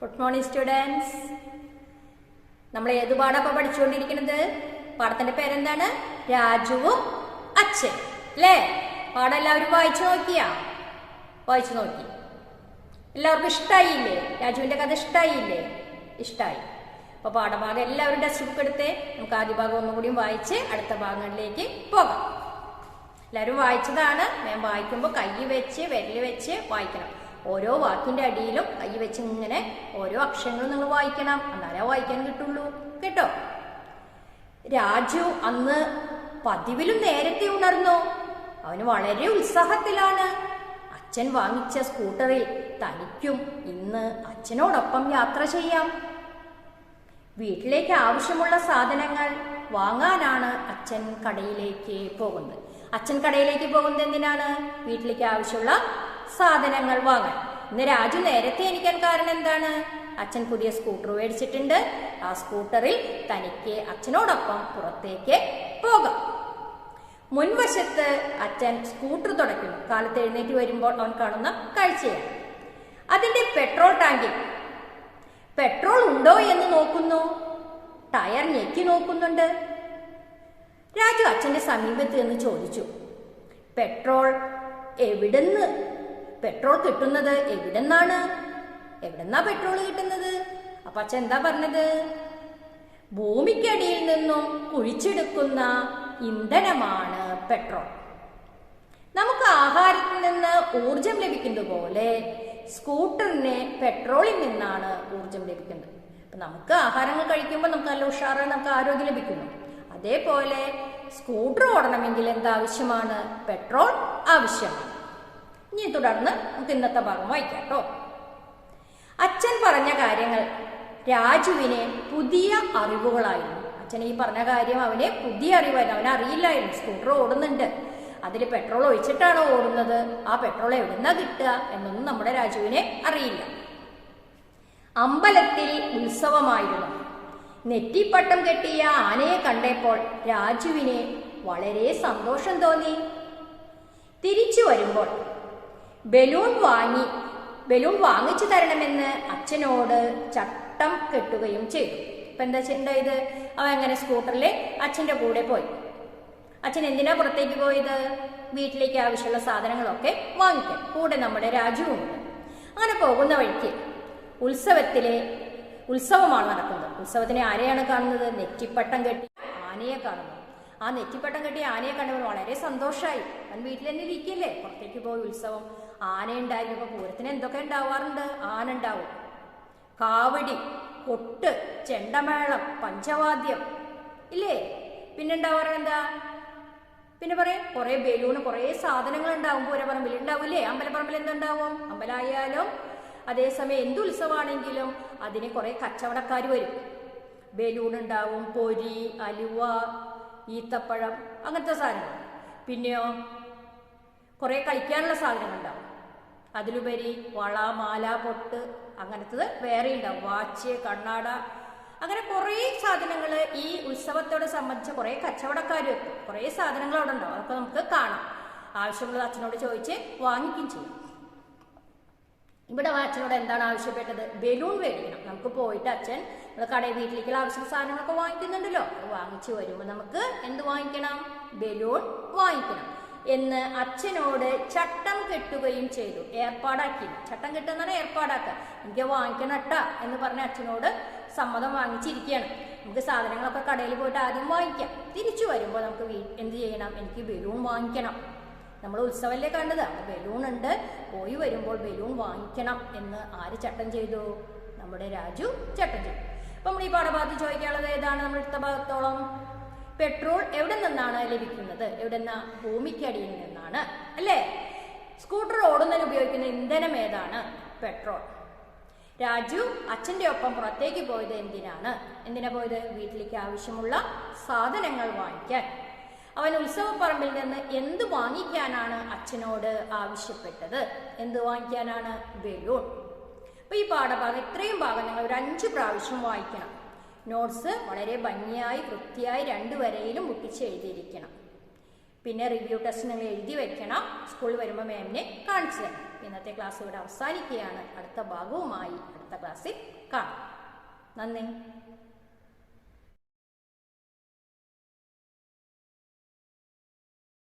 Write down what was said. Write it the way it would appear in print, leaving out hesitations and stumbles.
Good morning students. നമ്മൾ ഏത് പാഠമാണ് പഠിച്ചുകൊണ്ടിരിക്കുന്നത്? പാഠത്തിന്റെ പേരെന്താണ്? രാജുവും അച്ഛൻ അല്ലേ? പാഠം എല്ലാവരും വായിച്ചു നോക്കി. എല്ലാവർക്കും ഇഷ്ടമായില്ലേ? രാജുവിന്റെ കഥ ഇഷ്ടമായില്ലേ? ഇഷ്ടമായി. അപ്പൊ പാഠഭാഗം എല്ലാവരും ടെക്സ്റ്റ് ബുക്ക് എടുത്തേ. നമുക്ക് ആദ്യ ഭാഗം ഒന്നുകൂടിയും വായിച്ച് അടുത്ത ഭാഗങ്ങളിലേക്ക് പോകാം. എല്ലാവരും വായിച്ചതാണ്. ഞാൻ വായിക്കുമ്പോൾ കൈ വെച്ച് വിരല് വെച്ച് വായിക്കണം. ഓരോ വാക്കിന്റെ അടിയിലും കൈ വെച്ച് ഇങ്ങനെ ഓരോ അക്ഷരങ്ങളും നിങ്ങൾ വായിക്കണം. എന്നാലേ വായിക്കാൻ കിട്ടുള്ളൂ കേട്ടോ. രാജു അന്ന് പതിവിലും നേരത്തെ ഉണർന്നു. അവന് വളരെ ഉത്സാഹത്തിലാണ്. അച്ഛൻ വാങ്ങിച്ച സ്കൂട്ടറിൽ തനിക്കും ഇന്ന് അച്ഛനോടൊപ്പം യാത്ര ചെയ്യാം. വീട്ടിലേക്ക് ആവശ്യമുള്ള സാധനങ്ങൾ വാങ്ങാനാണ് അച്ഛൻ കടയിലേക്ക് പോകുന്നത്. അച്ഛൻ കടയിലേക്ക് പോകുന്നത് എന്തിനാണ്? വീട്ടിലേക്ക് ആവശ്യമുള്ള സാധനങ്ങൾ വാങ്ങാൻ. ഇന്ന് രാജു നേരത്തെ എണീക്കാൻ കാരണം എന്താണ്? അച്ഛൻ പുതിയ സ്കൂട്ടർ മേടിച്ചിട്ടുണ്ട്. ആ സ്കൂട്ടറിൽ തനിക്ക് അച്ഛനോടൊപ്പം പുറത്തേക്ക് പോകാം. മുൻവശത്ത് അച്ഛൻ സ്കൂട്ടർ തുടയ്ക്കുന്നു. കാലത്ത് എഴുന്നേറ്റ് വരുമ്പോൾ അവൻ കാണുന്ന കാഴ്ചയാണ്. അതിന്റെ പെട്രോൾ ടാങ്കിൽ പെട്രോൾ ഉണ്ടോ എന്ന് നോക്കുന്നു. ടയർ ഞെക്കി നോക്കുന്നുണ്ട്. രാജു അച്ഛന്റെ സമീപത്ത് നിന്ന് ചോദിച്ചു, പെട്രോൾ കിട്ടുന്നത് എവിടെന്നാ പെട്രോൾ കിട്ടുന്നത്? അപ്പൊ അച്ഛൻ എന്താ പറഞ്ഞത്? ഭൂമിക്കടിയിൽ നിന്നും കുഴിച്ചെടുക്കുന്ന ഇന്ധനമാണ് പെട്രോൾ. നമുക്ക് ആഹാരത്തിൽ നിന്ന് ഊർജം ലഭിക്കുന്നത് പോലെ സ്കൂട്ടറിന് പെട്രോളിൽ നിന്നാണ് ഊർജം ലഭിക്കുന്നത്. അപ്പൊ നമുക്ക് ആഹാരങ്ങൾ കഴിക്കുമ്പോൾ നമുക്ക് നല്ല ഉഷാറ്, നമുക്ക് ആരോഗ്യം ലഭിക്കുന്നു. അതേപോലെ സ്കൂട്ടർ ഓടണമെങ്കിൽ എന്താവശ്യമാണ്? പെട്രോൾ ആവശ്യമാണ്. ഇനി തുടർന്ന് നമുക്ക് ഇന്നത്തെ ഭാഗം വായിക്കാം കേട്ടോ. അച്ഛൻ പറഞ്ഞ കാര്യങ്ങൾ രാജുവിന് പുതിയ അറിവുകളായിരുന്നു. അച്ഛൻ ഈ പറഞ്ഞ കാര്യം അവന് പുതിയ അറിവായിരുന്നു. അവനറിയില്ലായിരുന്നു സ്കൂട്ടർ ഓടുന്നുണ്ട്, അതിൽ പെട്രോൾ ഒഴിച്ചിട്ടാണോ ഓടുന്നത്, ആ പെട്രോൾ എവിടുന്നാ കിട്ടുക എന്നൊന്നും നമ്മുടെ രാജുവിനെ അറിയില്ല. അമ്പലത്തിൽ ഉത്സവമായിരുന്നു. നെറ്റിപ്പട്ടം കെട്ടിയ ആനയെ കണ്ടപ്പോൾ രാജുവിന് വളരെ സന്തോഷം തോന്നി. തിരിച്ചു വരുമ്പോൾ ബലൂൺ വാങ്ങിച്ചു തരണമെന്ന് അച്ഛനോട് ചട്ടം കെട്ടുകയും ചെയ്തു. ഇപ്പൊ എന്താ ചെയ്യേണ്ടത്? അവൻ അങ്ങനെ സ്കൂട്ടറിൽ അച്ഛൻ്റെ കൂടെ പോയി. അച്ഛൻ എന്തിനാ പുറത്തേക്ക് പോയത്? വീട്ടിലേക്ക് ആവശ്യമുള്ള സാധനങ്ങളൊക്കെ വാങ്ങിക്കാൻ. കൂടെ നമ്മുടെ രാജുവുമുണ്ട്. അങ്ങനെ പോകുന്ന വഴിക്ക് ഉത്സവമാണ് നടക്കുന്നത്. ഉത്സവത്തിനെ ആരെയാണ് കാണുന്നത്? നെറ്റിപ്പട്ടം കെട്ടി ആനയെ കാണുന്നു. ആ നെറ്റിപ്പട്ടം കെട്ടി ആനയെ കണ്ടപ്പോൾ വളരെ സന്തോഷമായി. അവൻ വീട്ടിൽ തന്നെ ഇരിക്കല്ലേ, പുറത്തേക്ക് പോയി ഉത്സവം. ആന ഉണ്ടായിരുന്നു. പൂരത്തിന് എന്തൊക്കെ ഉണ്ടാവാറുണ്ട്? ആന ഉണ്ടാവും, കാവടി, കൊട്ട്, ചെണ്ടമേളം, പഞ്ചവാദ്യം ഇല്ലേ? പിന്നെ ഉണ്ടാവാറ് എന്താ? പിന്നെ പറയാം, കുറെ ബലൂണ്, കുറെ സാധനങ്ങൾ ഉണ്ടാവും. പൂരപ്പറമ്പിൽ ഉണ്ടാവില്ലേ? അമ്പലപ്പറമ്പിൽ എന്തുണ്ടാവും? അമ്പലമായാലും അതേസമയം എന്ത് ഉത്സവമാണെങ്കിലും അതിന് കുറെ കച്ചവടക്കാർ വരും. ബലൂൺ ഉണ്ടാവും, പൊരി, അലുവ, ഈത്തപ്പഴം, അങ്ങനത്തെ സാധനങ്ങൾ. പിന്നെയോ കുറെ കളിക്കാനുള്ള സാധനങ്ങൾ ഉണ്ടാവും. അതിലുപരി വള, മാല, പൊട്ട്, അങ്ങനത്തത് വേറെ ഉണ്ടാവും. വാച്ച്, കണ്ണാട, അങ്ങനെ കുറേ സാധനങ്ങൾ. ഈ ഉത്സവത്തോട് സംബന്ധിച്ച് കുറേ കച്ചവടക്കാർ വെക്കും. കുറേ സാധനങ്ങൾ അവിടെ ഉണ്ടാവും. അതൊക്കെ നമുക്ക് കാണാം. ആവശ്യമുള്ളത് അച്ഛനോട് ചോദിച്ച് വാങ്ങിക്കുകയും ചെയ്യും. ഇവിടെ അച്ഛനോട് എന്താണ് ആവശ്യപ്പെട്ടത്? ബലൂൺ മേടിക്കണം. നമുക്ക് പോയിട്ട് അച്ഛൻ കടയിൽ വീട്ടിലേക്കുള്ള ആവശ്യ സാധനങ്ങളൊക്കെ വാങ്ങിക്കുന്നുണ്ടല്ലോ, അത് വാങ്ങിച്ചു വരുമ്പോൾ നമുക്ക് എന്ത് വാങ്ങിക്കണം? ബലൂൺ വാങ്ങിക്കണം എന്ന് അച്ഛനോട് ചട്ടം കെട്ടുകയും ചെയ്തു. ഏർപ്പാടാക്കി. ചട്ടം കെട്ടുന്നതാണ് ഏർപ്പാടാക്കുക. എനിക്ക് വാങ്ങിക്കണം കേട്ടാ എന്ന് പറഞ്ഞ അച്ഛനോട് സമ്മതം വാങ്ങിച്ചിരിക്കുകയാണ്. നമുക്ക് സാധനങ്ങളൊക്കെ കടയിൽ പോയിട്ട് ആദ്യം വാങ്ങിക്കാം. തിരിച്ചു വരുമ്പോൾ നമുക്ക് എന്ത് ചെയ്യണം? എനിക്ക് ബലൂൺ വാങ്ങിക്കണം. നമ്മൾ ഉത്സവമല്ലേ കണ്ടത്? ബലൂൺ ഉണ്ട്. പോയി വരുമ്പോൾ ബലൂൺ വാങ്ങിക്കണം എന്ന് ആര് ചട്ടം ചെയ്തു? നമ്മുടെ രാജു ചട്ടം ചെയ്തു. അപ്പൊ നമ്മൾ ഈ പാഠഭാഗത്ത് ചോദിക്കാനുള്ളത് ഏതാണ്? നമ്മൾ അടുത്ത ഭാഗത്തോളം പെട്രോൾ എവിടെ നിന്നാണ് ലഭിക്കുന്നത്? എവിടെന്നാ? ഭൂമിക്കടിയിൽ നിന്നാണ് അല്ലേ? സ്കൂട്ടർ ഓടുന്നതിന് ഉപയോഗിക്കുന്ന ഇന്ധനം ഏതാണ്? പെട്രോൾ. രാജു അച്ഛൻ്റെ ഒപ്പം പുറത്തേക്ക് പോയത് എന്തിനാ പോയത്? വീട്ടിലേക്ക് ആവശ്യമുള്ള സാധനങ്ങൾ വാങ്ങിക്കാൻ. അവൻ ഉത്സവപ്പറമ്പിൽ നിന്ന് എന്ത് വാങ്ങിക്കാനാണ് അച്ഛനോട് ആവശ്യപ്പെട്ടത്? എന്ത് വാങ്ങിക്കാനാണ്? ബലൂൺ. അപ്പൊ ഈ പാഠഭാഗം ഇത്രയും ഭാഗം നിങ്ങൾ ഒരു 5 പ്രാവശ്യം വായിക്കണം. നോട്ട്സ് വളരെ ഭംഗിയായി വൃത്തിയായി 2 വരയിലും മുട്ടിച്ച് എഴുതിയിരിക്കണം. പിന്നെ റിവ്യൂ ടെസ്റ്റ് നിങ്ങൾ എഴുതി വെക്കണം. സ്കൂളിൽ വരുമ്പോൾ മാമിനെ കാണിച്ചു തരാം. ഇന്നത്തെ ക്ലാസ് ഇവിടെ അവസാനിക്കുകയാണ്. അടുത്ത ഭാഗവുമായി അടുത്ത ക്ലാസ്സിൽ കാണാം. നന്ദി.